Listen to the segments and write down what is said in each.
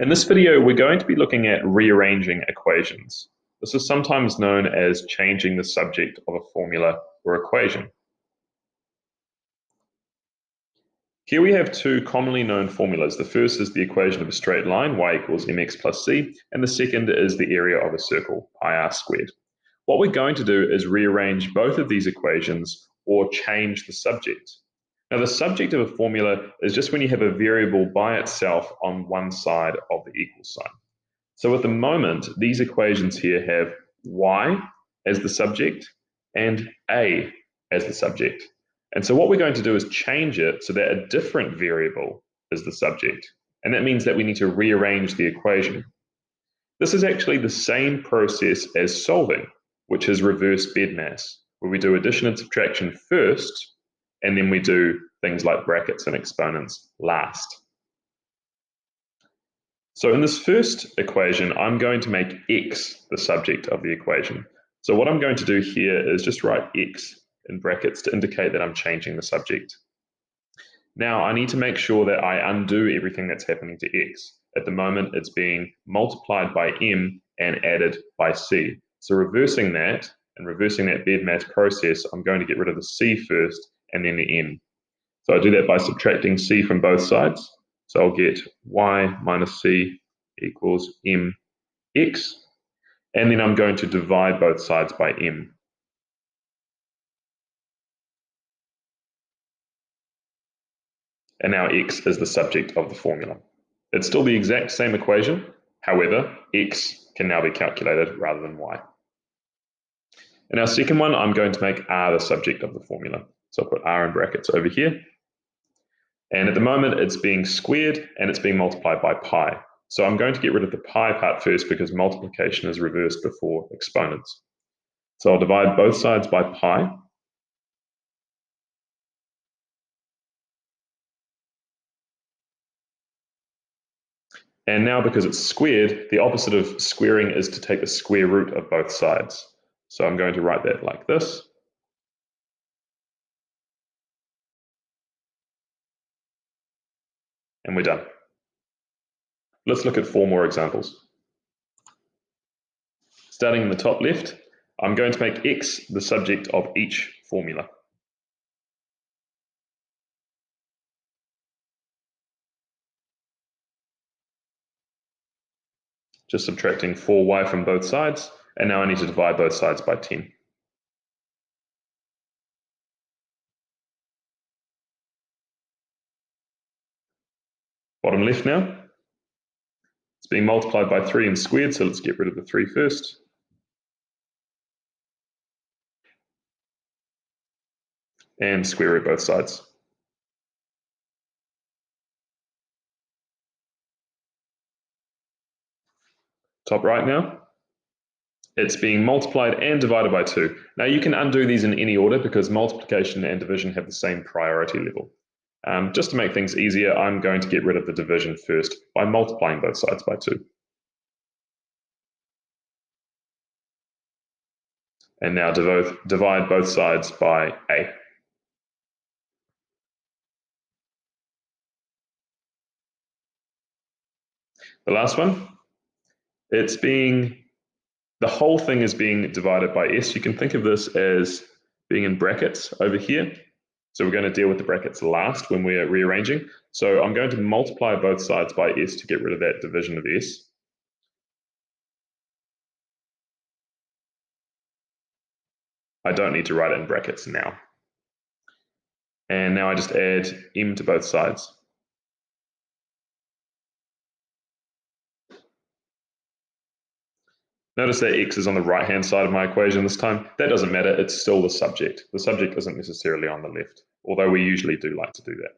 In this video, we're going to be looking at rearranging equations. This is sometimes known as changing the subject of a formula or equation. Here we have two commonly known formulas. The first is the equation of a straight line, y equals mx plus c, and the second is the area of a circle, pi r squared. What we're going to do is rearrange both of these equations or change the subject. Now, the subject of a formula is just when you have a variable by itself on one side of the equal sign. So at the moment, these equations here have y as the subject and a as the subject. And so what we're going to do is change it so that a different variable is the subject. And that means that we need to rearrange the equation. This is actually the same process as solving, which is reverse BEDMAS, where we do addition and subtraction first, and then we do things like brackets and exponents last. So in this first equation, I'm going to make x the subject of the equation. So what I'm going to do here is just write x in brackets to indicate that I'm changing the subject. Now I need to make sure that I undo everything that's happening to x. At the moment, it's being multiplied by m and added by c. So reversing that BEDMAS process, I'm going to get rid of the c first and then the m. So I do that by subtracting c from both sides. So I'll get y minus c equals mx. And then I'm going to divide both sides by m. And now x is the subject of the formula. It's still the exact same equation. However, x can now be calculated rather than y. In our second one, I'm going to make r the subject of the formula. So I'll put r in brackets over here. And at the moment, it's being squared and it's being multiplied by pi. So I'm going to get rid of the pi part first because multiplication is reversed before exponents. So I'll divide both sides by pi. And now because it's squared, the opposite of squaring is to take the square root of both sides. So I'm going to write that like this. And we're done. Let's look at 4 more examples. Starting in the top left, I'm going to make x the subject of each formula. Just subtracting 4y from both sides, and now I need to divide both sides by 10. Bottom left now. It's being multiplied by 3 and squared, so let's get rid of the 3 first. And square root both sides. Top right now. It's being multiplied and divided by 2. Now you can undo these in any order because multiplication and division have the same priority level. Just to make things easier, I'm going to get rid of the division first by multiplying both sides by 2. And now divide both sides by a. The last one, the whole thing is being divided by s. You can think of this as being in brackets over here. So we're going to deal with the brackets last when we're rearranging. So I'm going to multiply both sides by s to get rid of that division of s. I don't need to write it in brackets now. And now I just add m to both sides. Notice that x is on the right-hand side of my equation this time. That doesn't matter, it's still the subject. The subject isn't necessarily on the left, although we usually do like to do that.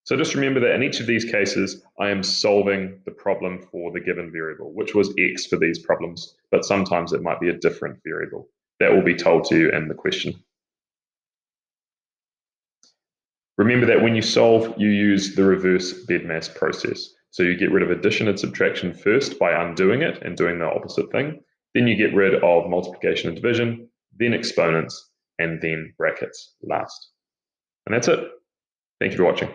So just remember that in each of these cases, I am solving the problem for the given variable, which was x for these problems, but sometimes it might be a different variable. That will be told to you in the question. Remember that when you solve, you use the reverse BEDMAS process. So you get rid of addition and subtraction first by undoing it and doing the opposite thing. Then you get rid of multiplication and division, then exponents, and then brackets last. And that's it. Thank you for watching.